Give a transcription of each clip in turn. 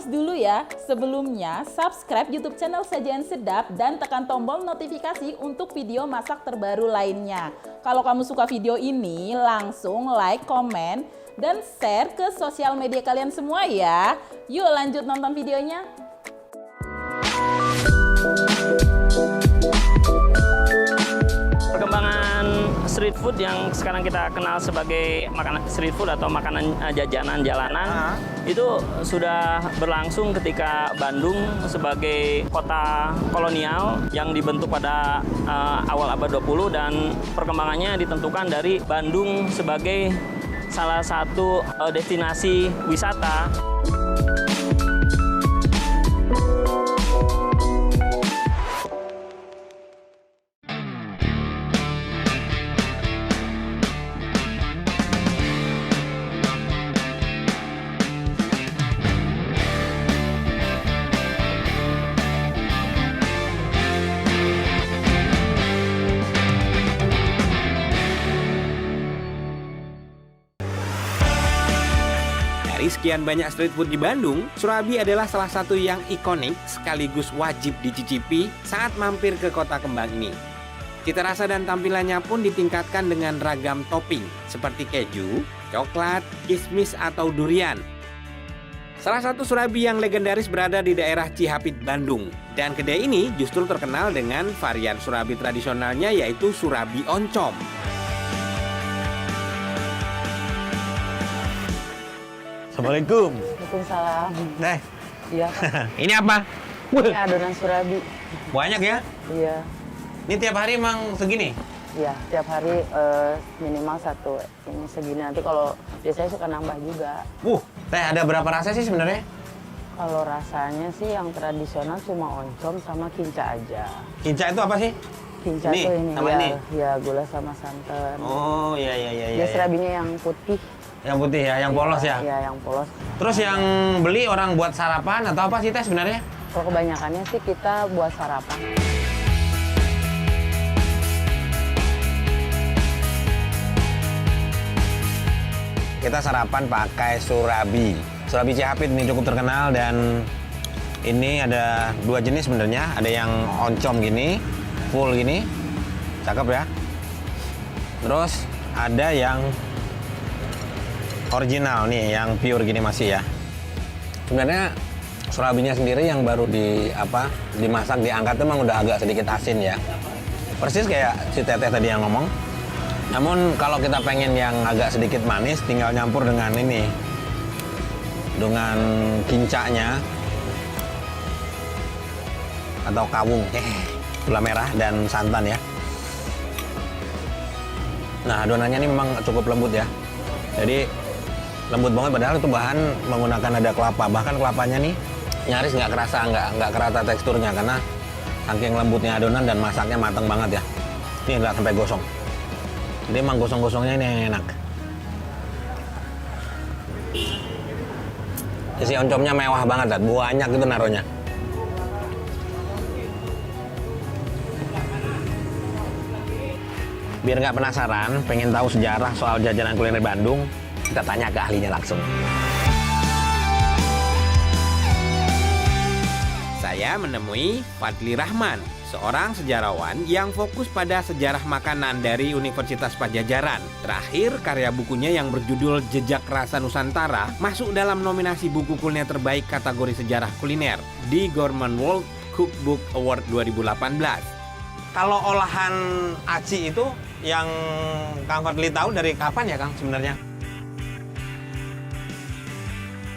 dulu ya. Sebelumnya, subscribe YouTube channel Sajian Sedap dan tekan tombol notifikasi untuk video masak terbaru lainnya. Kalau kamu suka video ini, langsung like, komen, dan share ke sosial media kalian semua ya. Yuk lanjut nonton videonya. Perkembangan street food yang sekarang kita kenal sebagai makanan street food atau makanan jajanan jalanan itu sudah berlangsung ketika Bandung sebagai kota kolonial yang dibentuk pada awal abad 20 dan perkembangannya ditentukan dari Bandung sebagai salah satu destinasi wisata. Dari sekian banyak street food di Bandung, surabi adalah salah satu yang ikonik sekaligus wajib dicicipi saat mampir ke kota kembang ini. Cita rasa dan tampilannya pun ditingkatkan dengan ragam topping seperti keju, coklat, kismis atau durian. Salah satu surabi yang legendaris berada di daerah Cihapit, Bandung. Dan kedai ini justru terkenal dengan varian surabi tradisionalnya yaitu surabi oncom. Assalamualaikum. Waalaikumsalam. Nah, Iya, ini apa? ini adonan surabi. Banyak ya? Iya, Ini tiap hari emang segini? iya. Tiap hari minimal satu. Ini segini. Nanti kalau biasanya suka nambah juga. Teh ada berapa rasa sih sebenarnya? Kalau rasanya sih yang tradisional cuma oncom sama kinca aja. Kinca itu apa sih? Kinca Ini, tuh ini sama ya, ini? ya gula sama santan. Oh, iya. Dia surabinya yang putih. Yang putih ya, yang polos ya? Iya, yang polos. Terus yang beli orang buat sarapan atau apa sih teh sebenarnya? Kalau kebanyakannya sih kita buat sarapan. Kita sarapan pakai surabi. Surabi Cihapit ini cukup terkenal dan ini ada dua jenis sebenarnya. Ada yang oncom gini, full gini. Cakep ya. Terus ada yang original nih, yang pure gini masih ya. Sebenarnya surabinya sendiri yang baru dimasak, diangkat itu memang udah agak sedikit asin ya. Persis kayak si Teteh tadi yang ngomong. Namun kalau kita pengen yang agak sedikit manis, tinggal nyampur dengan ini, dengan kincanya atau kawung, gula merah dan santan ya. Nah adonannya ini memang cukup lembut ya. Jadi lembut banget, padahal itu bahan menggunakan ada kelapa. Bahkan kelapanya nih nyaris nggak kerasa, nggak kerasa teksturnya karena saking lembutnya adonan dan masaknya matang banget ya. Ini nggak sampai gosong. Jadi emang gosong-gosongnya ini yang enak. Isi oncomnya mewah banget, banyak itu naruhnya. Biar nggak penasaran, pengen tahu sejarah soal jajanan kuliner Bandung, kita tanya ke ahlinya langsung. Saya menemui Fadli Rahman, seorang sejarawan yang fokus pada sejarah makanan dari Universitas Padjadjaran. Terakhir, karya bukunya yang berjudul Jejak Rasa Nusantara masuk dalam nominasi buku kuliner terbaik kategori sejarah kuliner di Gourmand World Cookbook Award 2018. Kalau olahan aci itu yang Kang Fadli tahu dari kapan ya Kang sebenarnya?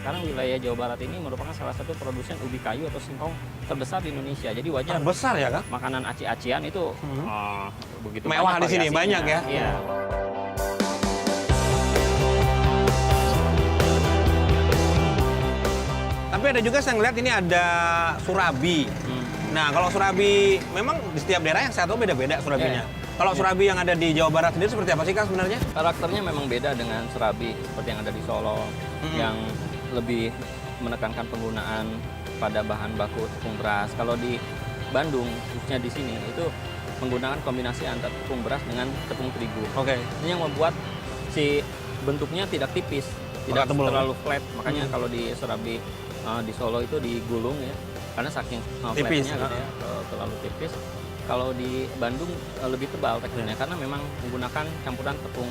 Sekarang wilayah Jawa Barat ini merupakan salah satu produsen ubi kayu atau singkong terbesar di Indonesia. Jadi wajar Besar ya Kang? makanan aci-acian itu begitu Mewah banyak di sini, variasinya. banyak ya? Iya. Tapi ada juga saya ngeliat ini ada surabi. Nah kalau surabi, memang di setiap daerah yang saya tahu beda-beda surabinya. Kalau surabi yang ada di Jawa Barat sendiri seperti apa sih Kang sebenarnya? Karakternya memang beda dengan surabi seperti yang ada di Solo, yang lebih menekankan penggunaan pada bahan baku tepung beras. Kalau di Bandung, khususnya di sini, itu menggunakan kombinasi antara tepung beras dengan tepung terigu. Oke. Ini yang membuat si bentuknya tidak tipis, tidak tebal. terlalu flat. Makanya kalau di surabi di Solo itu digulung ya, karena saking Tipis, flatnya gitu ya, terlalu tipis. Kalau di Bandung lebih tebal teksturnya karena memang menggunakan campuran tepung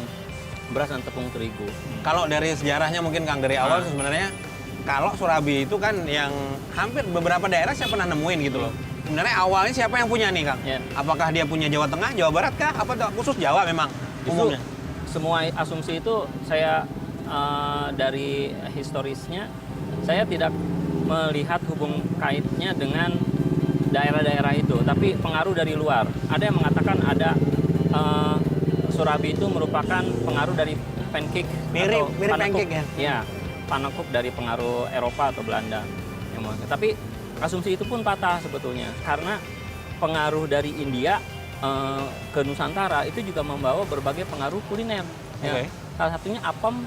beras dan tepung terigu. Kalau dari sejarahnya mungkin Kang dari awal sebenarnya kalau surabi itu kan yang hampir beberapa daerah saya pernah nemuin gitu loh. Sebenarnya awalnya siapa yang punya nih Kang? Ya. Apakah dia punya Jawa Tengah, Jawa Barat kah? Apa khusus Jawa memang Justru umumnya? semua asumsi itu saya dari historisnya saya tidak melihat hubung kaitnya dengan daerah-daerah itu, tapi pengaruh dari luar. Ada yang mengatakan ada surabi itu merupakan pengaruh dari pancake Mirip atau mirip panekuk. pancake ya. Iya, panekuk dari pengaruh Eropa atau Belanda. Tapi asumsi itu pun patah sebetulnya karena pengaruh dari India ke Nusantara itu juga membawa berbagai pengaruh kuliner. Ya. Oke. Salah satunya apem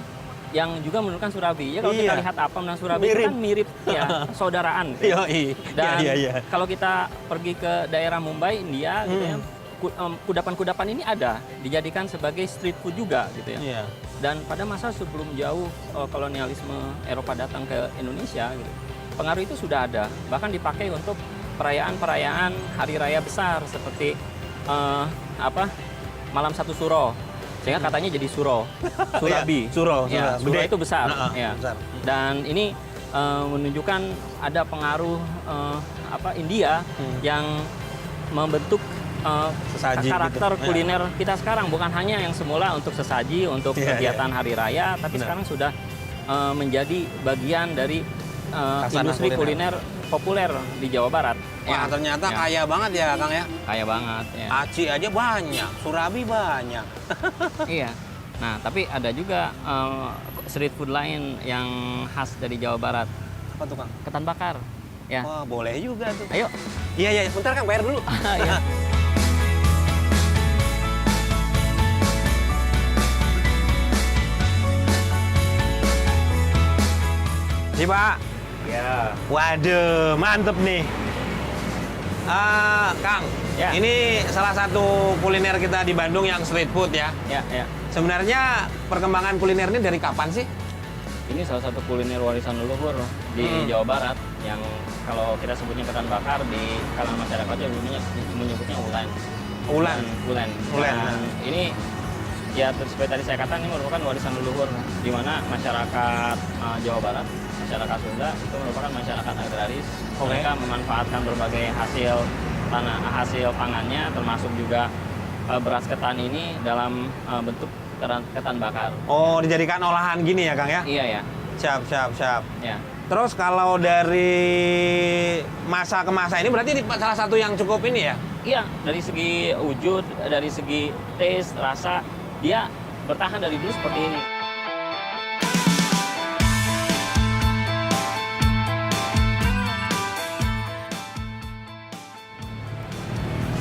yang juga menurunkan surabi. Ya kalau kita Iya. lihat apem dan surabi Mirip. itu kan mirip ya, saudaraan. Gitu. Yoi. Dan Iya. kalau kita pergi ke daerah Mumbai, India, gitu ya, kudapan-kudapan ini ada dijadikan sebagai street food juga, gitu ya. Iya. Dan pada masa sebelum jauh kolonialisme Eropa datang ke Indonesia, gitu, pengaruh itu sudah ada. Bahkan dipakai untuk perayaan-perayaan hari raya besar seperti Malam Satu Suro. Sehingga katanya jadi suro, surabi. Suro, Ya, suro gede. itu besar. Nah, Ya. besar. Dan ini menunjukkan ada pengaruh India yang membentuk Sesaji karakter gitu. kuliner kita sekarang, bukan hanya yang semula untuk sesaji untuk Iya, kegiatan hari raya, tapi Benar. sekarang sudah menjadi bagian dari Khazanah industri kuliner populer di Jawa Barat. Wah, ternyata Ya. kaya banget ya Kang ya. Kaya banget ya. Aci aja banyak, surabi banyak. Iya. Nah, tapi ada juga street food lain yang khas dari Jawa Barat, Apa tuh Kang? ketan bakar. Ya. Wah, boleh juga tuh. Ayo. Iya, bentar Kang, bayar dulu. Ya. Sih Pak. Ya. Waduh, mantep nih. Kang, Ya. ini salah satu kuliner kita di Bandung yang street food ya. Ya, ya. Sebenarnya perkembangan kuliner ini dari kapan sih? Ini salah satu kuliner warisan leluhur di Jawa Barat yang kalau kita sebutnya ketan bakar di kalangan masyarakat menyebutnya ulen. Ulen. Ulen. Ulen. Dan ini ya seperti tadi saya katakan ini merupakan warisan leluhur di mana masyarakat Jawa Barat, masyarakat Sunda itu merupakan masyarakat agraris. Oke. Mereka memanfaatkan berbagai hasil pangannya termasuk juga beras ketan ini dalam bentuk ketan bakar. Oh, dijadikan olahan gini ya Kang ya? Iya ya. Siap. Ya. Terus kalau dari masa ke masa ini berarti salah satu yang cukup ini ya? Iya, dari segi wujud, dari segi taste, rasa, dia bertahan dari dulu seperti ini.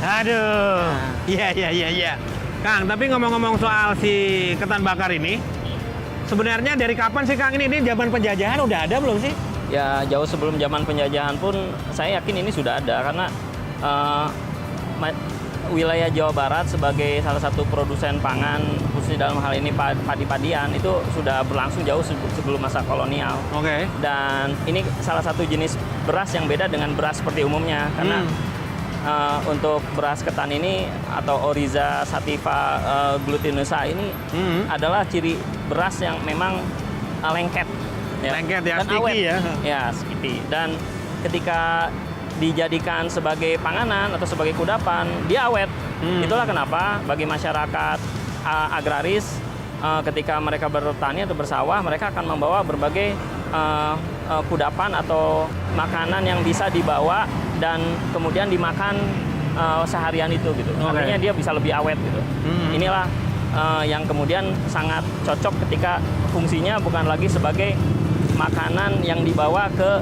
Aduh, iya. Kang, tapi ngomong-ngomong soal si ketan bakar ini, sebenarnya dari kapan sih Kang ini? Ini zaman penjajahan udah ada belum sih? Ya, jauh sebelum zaman penjajahan pun saya yakin ini sudah ada karena wilayah Jawa Barat sebagai salah satu produsen pangan, khususnya dalam hal ini padi-padian, itu sudah berlangsung jauh sebelum masa kolonial. Oke. Dan ini salah satu jenis beras yang beda dengan beras seperti umumnya karena untuk beras ketan ini atau Oryza sativa glutinosa ini adalah ciri beras yang memang lengket. Lengket ya, dan sticky awet. ya. Ya, sticky. Dan ketika dijadikan sebagai panganan atau sebagai kudapan, dia awet. Itulah kenapa bagi masyarakat agraris ketika mereka bertani atau bersawah, mereka akan membawa berbagai kudapan atau makanan yang bisa dibawa dan kemudian dimakan seharian itu gitu. Artinya dia bisa lebih awet gitu. Inilah yang kemudian sangat cocok ketika fungsinya bukan lagi sebagai makanan yang dibawa ke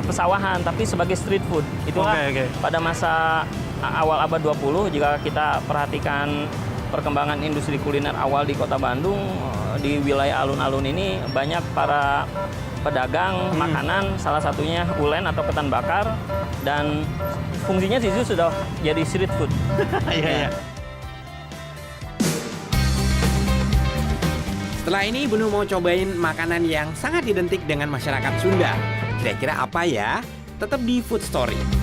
pesawahan, tapi sebagai street food. Itulah pada masa awal abad 20 jika kita perhatikan perkembangan industri kuliner awal di Kota Bandung, di wilayah alun-alun ini banyak para pedagang makanan, salah satunya ulen atau ketan bakar, dan fungsinya sih sudah jadi street food. Iya. Setelah ini, Bunu mau cobain makanan yang sangat identik dengan masyarakat Sunda. Kira-kira apa ya? Tetap di Food Story.